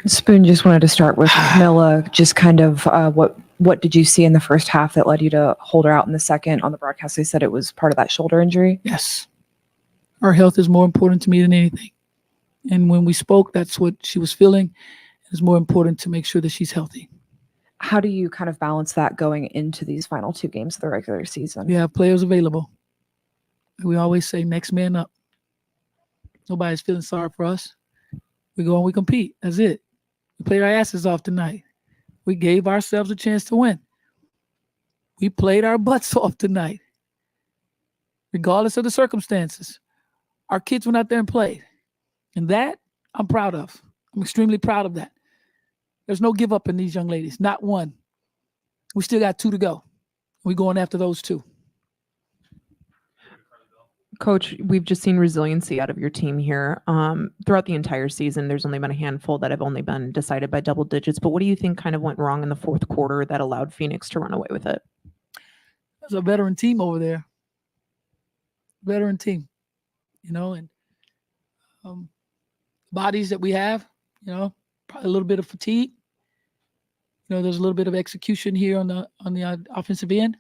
Spoon, just wanted to start with Camilla. Just kind of what did you see in the first half that led you to hold her out in the second? On the broadcast, they said it was part of that shoulder injury. Yes. Her health is more important to me than anything. And when we spoke, that's what she was feeling. It's more important to make sure that she's healthy. How do you kind of balance that going into these final two games of the regular season? We have players available. We always say next man up. Nobody's feeling sorry for us. We go and we compete. That's it. We played our asses off tonight. We gave ourselves a chance to win. We played our butts off tonight, regardless of the circumstances. Our kids went out there and played. And that I'm proud of. I'm extremely proud of that. There's no give up in these young ladies, not one. We still got 2 to go. We're going after those 2. Coach, we've just seen resiliency out of your team here. Throughout the entire season, there's only been a handful that have only been decided by double digits. But what do you think kind of went wrong in the fourth quarter that allowed Phoenix to run away with it? There's a veteran team over there. Veteran team, and bodies that we have, probably a little bit of fatigue. There's a little bit of execution here on the offensive end,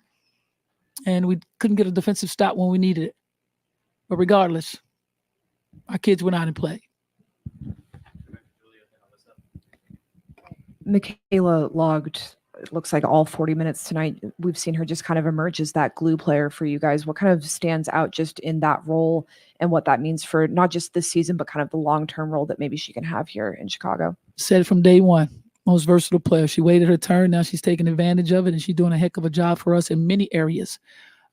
and we couldn't get a defensive stop when we needed it. But regardless, our kids went out and played. Michaela logged, it looks like, all 40 minutes tonight. We've seen her just kind of emerge as that glue player for you guys. What kind of stands out just in that role and what that means for not just this season, but kind of the long-term role that maybe she can have here in Chicago? Said it from day one. Most versatile player. She waited her turn. Now she's taking advantage of it, and she's doing a heck of a job for us in many areas.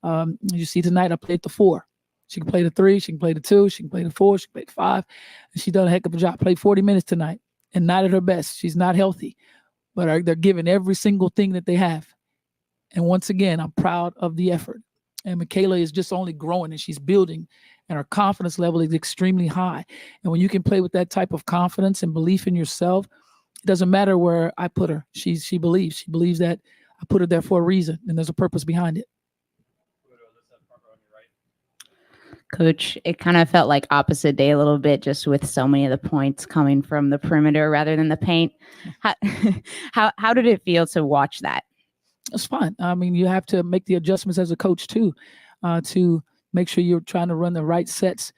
You see tonight, I played the 4. She can play the 3, she can play the 2, she can play the 4, she can play the 5. And she's done a heck of a job. Played 40 minutes tonight and not at her best. She's not healthy, but they're giving every single thing that they have. And once again, I'm proud of the effort. And Michaela is just only growing and she's building, and her confidence level is extremely high. And when you can play with that type of confidence and belief in yourself, it doesn't matter where I put her. She believes. She believes that I put her there for a reason, and there's a purpose behind it. Coach, it kind of felt like opposite day a little bit, just with so many of the points coming from the perimeter rather than the paint. How did it feel to watch that? It's fun. I mean, you have to make the adjustments as a coach too, to make sure you're trying to run the right sets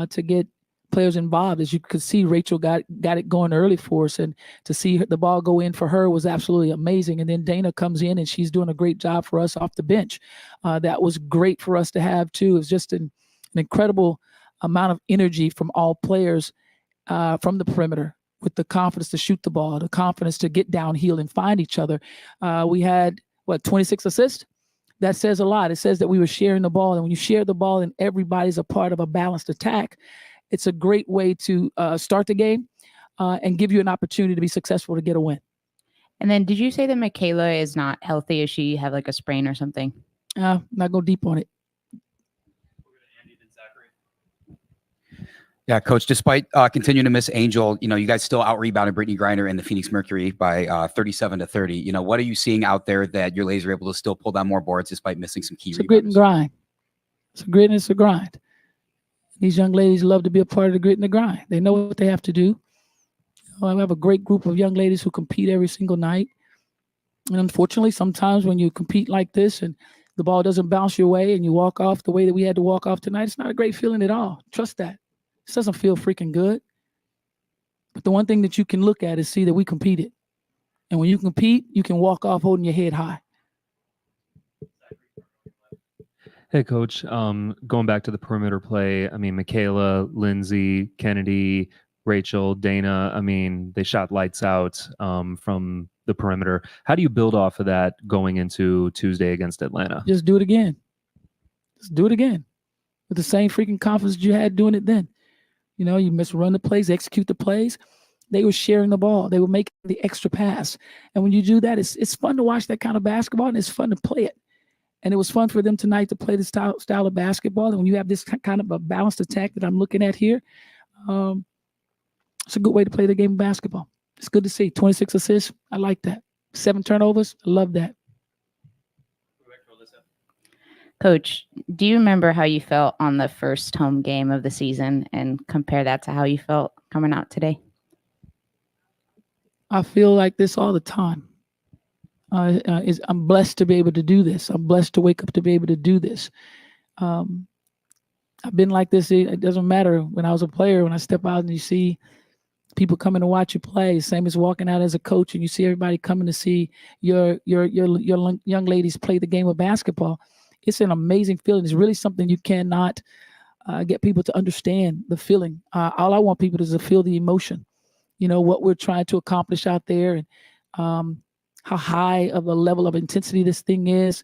to get players involved. As you could see, Rachel got it going early for us, and to see the ball go in for her was absolutely amazing. And then Dana comes in and she's doing a great job for us off the bench. That was great for us to have too. It was just an incredible amount of energy from all players from the perimeter, with the confidence to shoot the ball, the confidence to get downhill and find each other. We had 26 assists. That says a lot. It says that we were sharing the ball, and when you share the ball and everybody's a part of a balanced attack, it's a great way to start the game and give you an opportunity to be successful to get a win. And then, did you say that Michaela is not healthy? Does she have like a sprain or something? Not go deep on it. Yeah, Coach, despite continuing to miss Angel, you guys still out-rebounded Brittany Griner and the Phoenix Mercury by 37-30. What are you seeing out there that your ladies are able to still pull down more boards despite missing some key rebounds? It's a grit and grind. It's a grit and it's a grind. These young ladies love to be a part of the grit and the grind. They know what they have to do. I have a great group of young ladies who compete every single night. And unfortunately, sometimes when you compete like this and the ball doesn't bounce your way and you walk off the way that we had to walk off tonight, it's not a great feeling at all. Trust that. This doesn't feel freaking good. But the one thing that you can look at is see that we competed. And when you compete, you can walk off holding your head high. Hey, Coach, going back to the perimeter play, I mean, Michaela, Lindsay, Kennedy, Rachel, Dana, I mean, they shot lights out from the perimeter. How do you build off of that going into Tuesday against Atlanta? Just do it again. Just do it again with the same freaking confidence you had doing it then. You must run the plays, execute the plays. They were sharing the ball. They were making the extra pass. And when you do that, it's fun to watch that kind of basketball, and it's fun to play it. And it was fun for them tonight to play this style of basketball. And when you have this kind of a balanced attack that I'm looking at here, it's a good way to play the game of basketball. It's good to see. 26 assists. I like that. 7 turnovers. I love that. Coach, do you remember how you felt on the first home game of the season and compare that to how you felt coming out today? I feel like this all the time. I'm blessed to be able to do this. I'm blessed to wake up to be able to do this. Um, I've been like this. It doesn't matter when I was a player. When I step out and you see people coming to watch you play, same as walking out as a coach and you see everybody coming to see your young ladies play the game of basketball. It's an amazing feeling. It's really something you cannot get people to understand the feeling. All I want people to feel the emotion. You know what we're trying to accomplish out there, and how high of a level of intensity this thing is,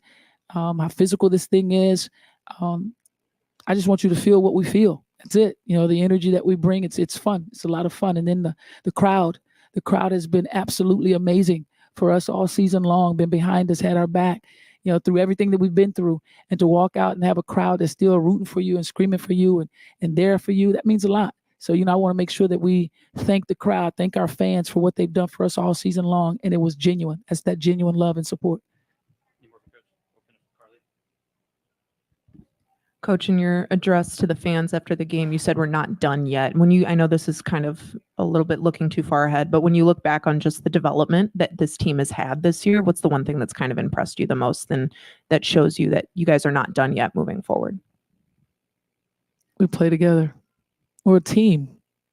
how physical this thing is. I just want you to feel what we feel. That's it. You know, the energy that we bring. It's fun. It's a lot of fun. And then the crowd has been absolutely amazing for us all season long. Been behind us, had our back. You know, through everything that we've been through, and to walk out and have a crowd that's still rooting for you and screaming for you and there for you. That means a lot. So, you know, I want to make sure that we thank the crowd, thank our fans for what they've done for us all season long. And it was genuine. That's that genuine love and support. Coach, in your address to the fans after the game, you said we're not done yet. I know this is kind of a little bit looking too far ahead, but when you look back on just the development that this team has had this year, what's the one thing that's kind of impressed you the most and that shows you that you guys are not done yet moving forward? We play together. We're a team.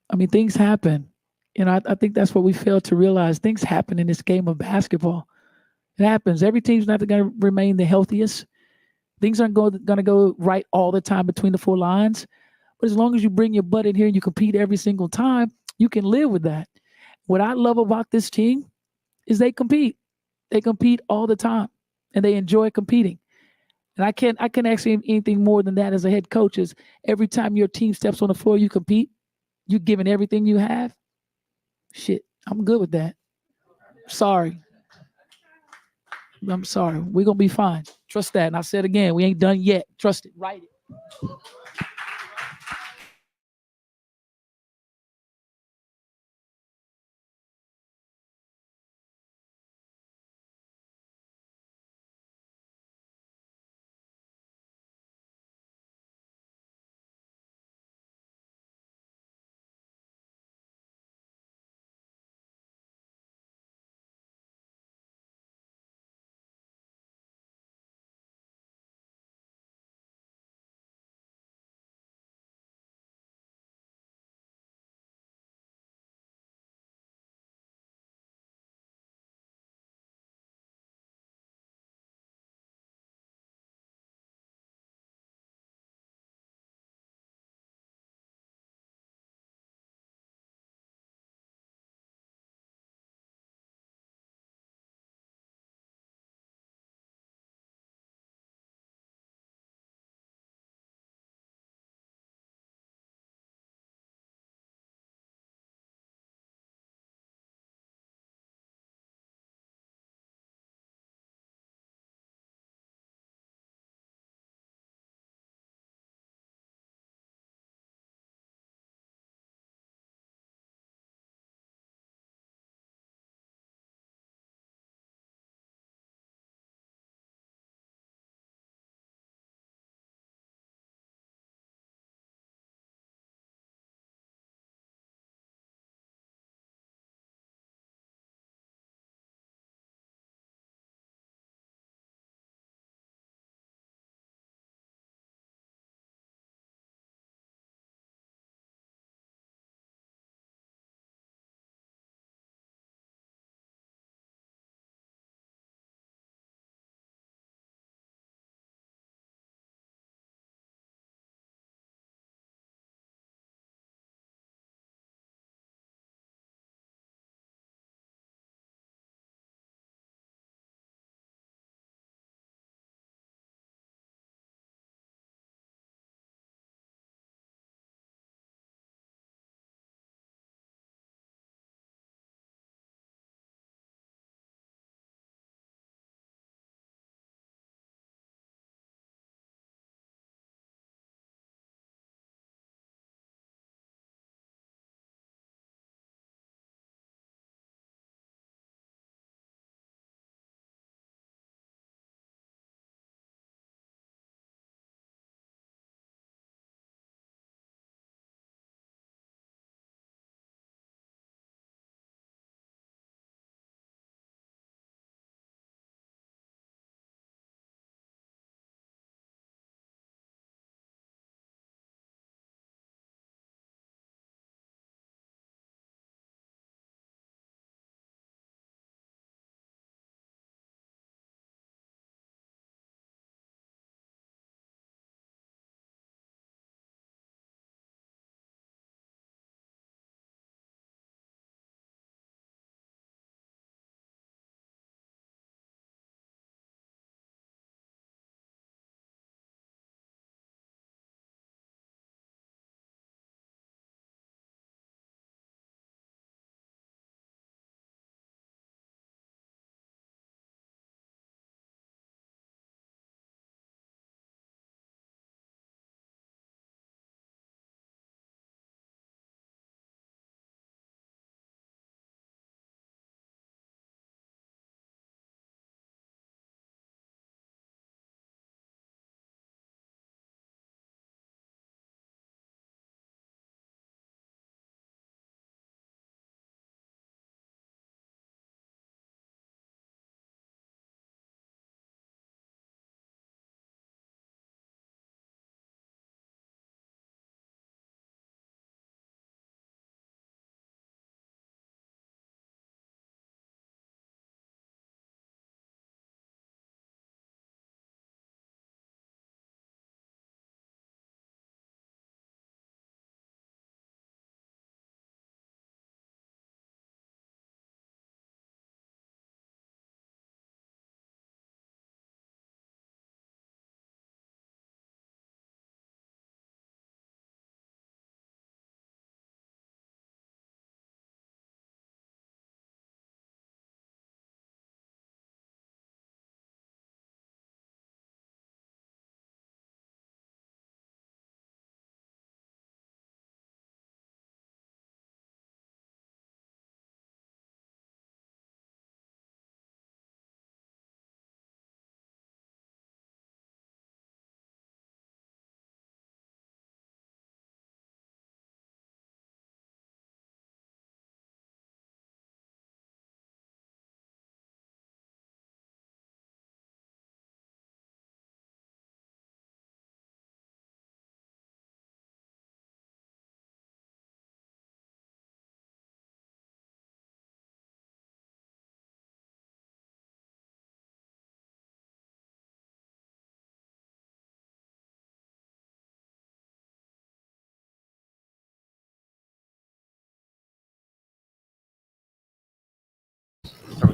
I mean, things happen. You know, I think that's what we fail to realize. Things happen in this game of basketball. It happens. Every team's not going to remain the healthiest. Things aren't going to go right all the time between the four lines. But as long as you bring your butt in here and you compete every single time, you can live with that. What I love about this team is they compete. They compete all the time, and they enjoy competing. And I can't ask you anything more than that as a head coach. Is every time your team steps on the floor, you compete. You're giving everything you have. Shit, I'm good with that. Sorry. I'm sorry. We're going to be fine. Trust that. And I said again, we ain't done yet. Trust it. Write it.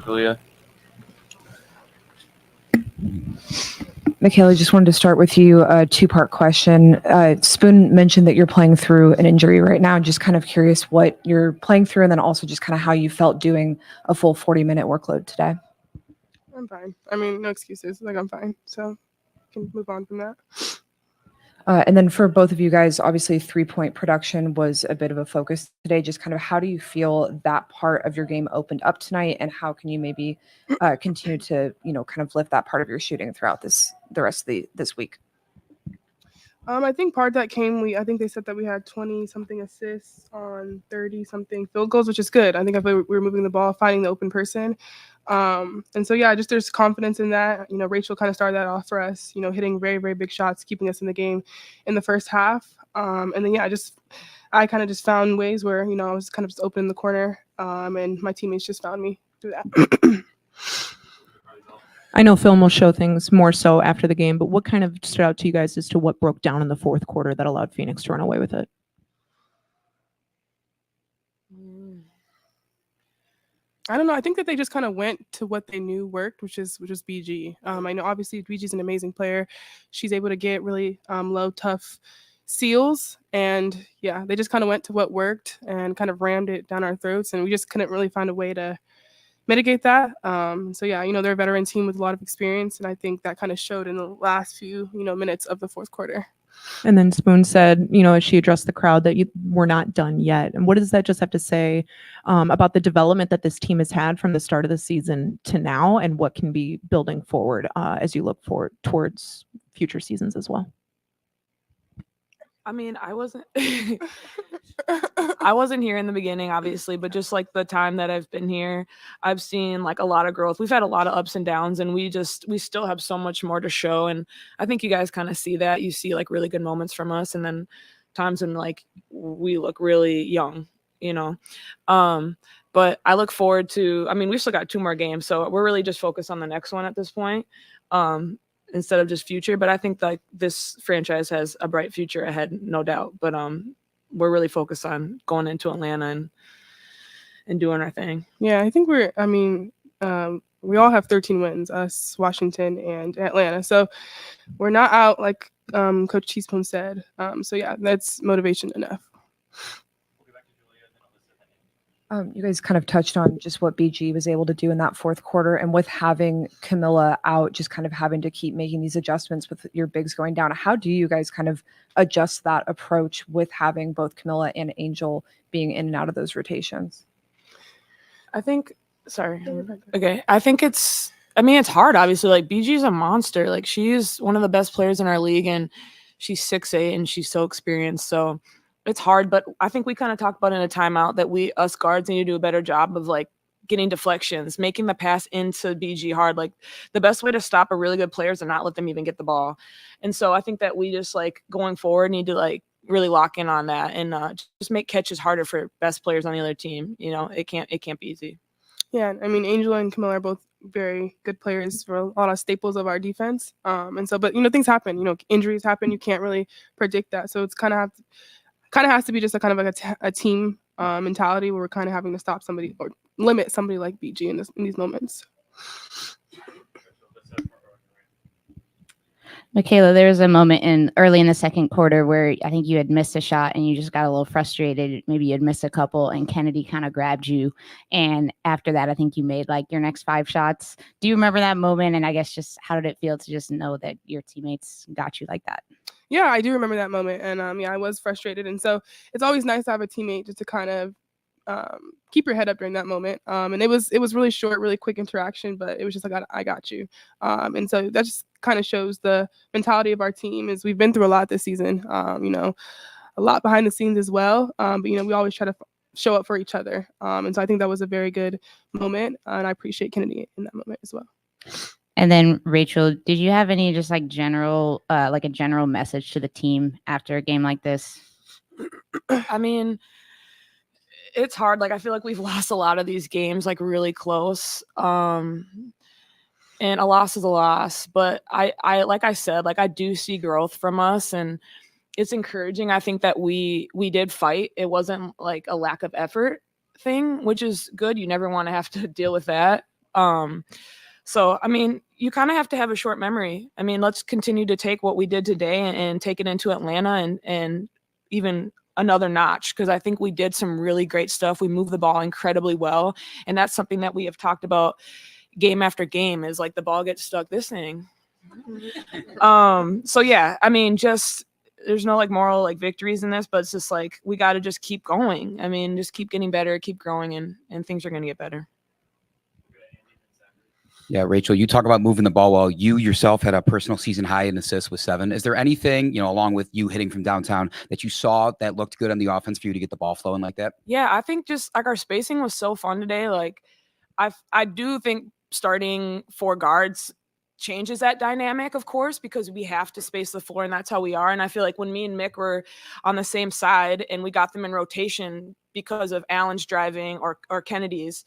Julia. Michaela, just wanted to start with you, a two-part question. Spoon mentioned that you're playing through an injury right now. Just kind of curious what you're playing through, and then also just kind of how you felt doing a full 40-minute workload today. I'm fine. I mean, no excuses. Like, I'm fine. So can move on from that. And then for both of you guys, obviously 3-point production was a bit of a focus today. Just kind of how do you feel that part of your game opened up tonight, and how can you maybe continue to, kind of lift that part of your shooting throughout the rest of this week? I think part of that came, I think they said that we had 20-something assists on 30-something field goals, which is good. I think if we were moving the ball, finding the open person. And so, yeah, just there's confidence in that. Rachel kind of started that off for us, hitting very, very big shots, keeping us in the game in the first half. And then, yeah, I kind of just found ways where, I was kind of just open in the corner, and my teammates just found me through that. I know film will show things more so after the game, but what kind of stood out to you guys as to what broke down in the fourth quarter that allowed Phoenix to run away with it? I don't know. I think that they just kind of went to what they knew worked, which is BG. I know obviously BG's an amazing player. She's able to get really low, tough seals. And yeah, they just kind of went to what worked and kind of rammed it down our throats. And we just couldn't really find a way to mitigate that. So yeah, they're a veteran team with a lot of experience. And I think that kind of showed in the last few, minutes of the fourth quarter. And then Spoon said, as she addressed the crowd, that we're not done yet. And what does that just have to say about the development that this team has had from the start of the season to now, and what can be building forward as you look forward towards future seasons as well? I mean, I wasn't here in the beginning, obviously, but just like the time that I've been here, I've seen like a lot of growth. We've had a lot of ups and downs, and we still have so much more to show. And I think you guys kind of see that. You see like really good moments from us, and then times when like we look really young, But I look forward to, we've still got 2 more games, so we're really just focused on the next one at this point. Instead of just future. But I think like this franchise has a bright future ahead, no doubt. But we're really focused on going into Atlanta and doing our thing. Yeah, I think we all have 13 wins, us, Washington, and Atlanta. So we're not out like Coach Teaspoon said. So yeah, that's motivation enough. You guys kind of touched on just what BG was able to do in that fourth quarter, and with having Camilla out, just kind of having to keep making these adjustments with your bigs going down. How do you guys kind of adjust that approach with having both Camilla and Angel being in and out of those rotations? I think it's hard, obviously. Like BG's a monster. Like she's one of the best players in our league, and she's 6'8" and she's so experienced. So it's hard, but I think we kind of talked about in a timeout that us guards need to do a better job of like getting deflections, making the pass into BG hard. Like the best way to stop a really good player is to not let them even get the ball. And so I think that we just like going forward need to like really lock in on that and just make catches harder for best players on the other team. It can't be easy. Yeah, Angel and Camilla are both very good players for a lot of staples of our defense. And so, but things happen. Injuries happen. You can't really predict that. So it's kind of has to be just a kind of like a team mentality where we're kind of having to stop somebody or limit somebody like BG in these moments. Michaela, there was a moment early in the second quarter where I think you had missed a shot and you just got a little frustrated. Maybe you had missed a couple and Kennedy kind of grabbed you. And after that, I think you made like your next 5 shots. Do you remember that moment? And I guess just how did it feel to just know that your teammates got you like that? Yeah, I do remember that moment. And I was frustrated. And so it's always nice to have a teammate just to kind of keep your head up during that moment. And it was really short, really quick interaction, but it was just like, I got you. And so that just kind of shows the mentality of our team is we've been through a lot this season, a lot behind the scenes as well. But, we always try to show up for each other. And so I think that was a very good moment. And I appreciate Kennedy in that moment as well. And then Rachel, did you have any just like general, like a general message to the team after a game like this? It's hard. Like, I feel like we've lost a lot of these games, like really close. And a loss is a loss, but I, like I said, like I do see growth from us and it's encouraging. I think that we did fight. It wasn't like a lack of effort thing, which is good. You never want to have to deal with that. So, I mean, you kind of have to have a short memory. I mean, let's continue to take what we did today and take it into Atlanta and even another notch, because I think we did some really great stuff. We moved the ball incredibly well. And that's something that we have talked about game after game is like the ball gets stuck this thing. So, yeah, I mean, just there's no like moral like victories in this, but it's just like we got to just keep going. I mean, just keep getting better, keep growing, and things are going to get better. Yeah, Rachel, you talk about moving the ball well. You yourself had a personal season high in assists with 7. Is there anything, along with you hitting from downtown, that you saw that looked good on the offense for you to get the ball flowing like that? Yeah, I think just like our spacing was so fun today. Like I do think starting 4 guards changes that dynamic, of course, because we have to space the floor and that's how we are. And I feel like when me and Mick were on the same side and we got them in rotation because of Allen's driving or Kennedy's,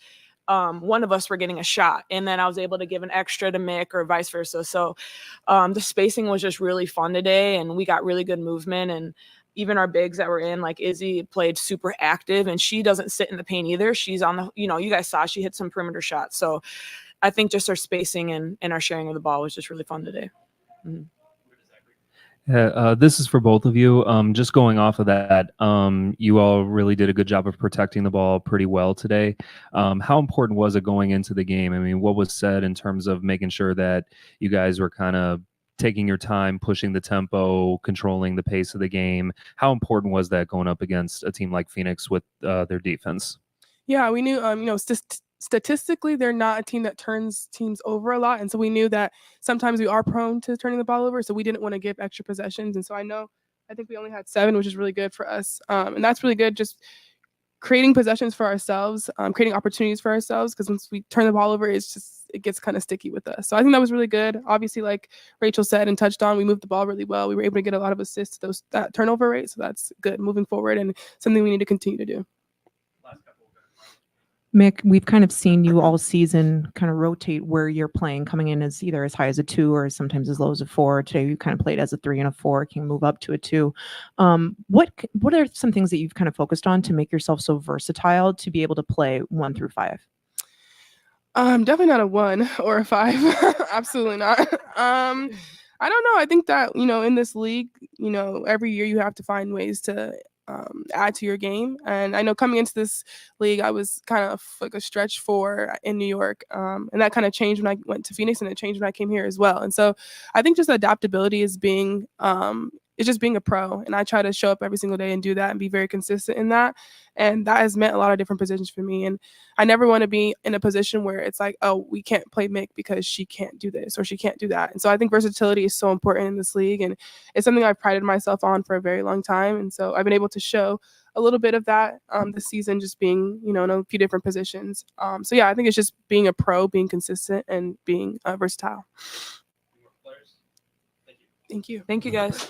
one of us were getting a shot, and then I was able to give an extra to Mick or vice versa. So the spacing was just really fun today, and we got really good movement. And even our bigs that were in, like Izzy played super active, and she doesn't sit in the paint either. She's on the, you guys saw she hit some perimeter shots. So I think just our spacing and our sharing of the ball was just really fun today. Mm-hmm. This is for both of you. Just going off of that, you all really did a good job of protecting the ball pretty well today. How important was it going into the game? I mean, what was said in terms of making sure that you guys were kind of taking your time, pushing the tempo, controlling the pace of the game? How important was that going up against a team like Phoenix with their defense? Yeah, we knew, statistically, they're not a team that turns teams over a lot. And so we knew that sometimes we are prone to turning the ball over. So we didn't want to give extra possessions. And so I think we only had 7, which is really good for us. And that's really good, just creating possessions for ourselves, creating opportunities for ourselves. Because once we turn the ball over, it gets kind of sticky with us. So I think that was really good. Obviously, like Rachel said and touched on, we moved the ball really well. We were able to get a lot of assists to that turnover rate. So that's good moving forward and something we need to continue to do. Mick, we've kind of seen you all season kind of rotate where you're playing, coming in as either as high as a 2 or sometimes as low as a 4. Today you kind of played as a 3 and a 4, can move up to a 2. What are some things that you've kind of focused on to make yourself so versatile to be able to play 1 through 5? Definitely not a 1 or a 5. Absolutely not. I don't know. I think that, in this league, every year you have to find ways to add to your game. And I know coming into this league, I was kind of like a stretch 4 in New York. And that kind of changed when I went to Phoenix, and it changed when I came here as well. And so I think just adaptability is it's just being a pro. And I try to show up every single day and do that and be very consistent in that. And that has meant a lot of different positions for me. And I never want to be in a position where it's like, oh, we can't play Mick because she can't do this or she can't do that. And so I think versatility is so important in this league. And it's something I've prided myself on for a very long time. And so I've been able to show a little bit of that this season, just being, in a few different positions. So yeah, I think it's just being a pro, being consistent, and being versatile. Thank you. Thank you, guys.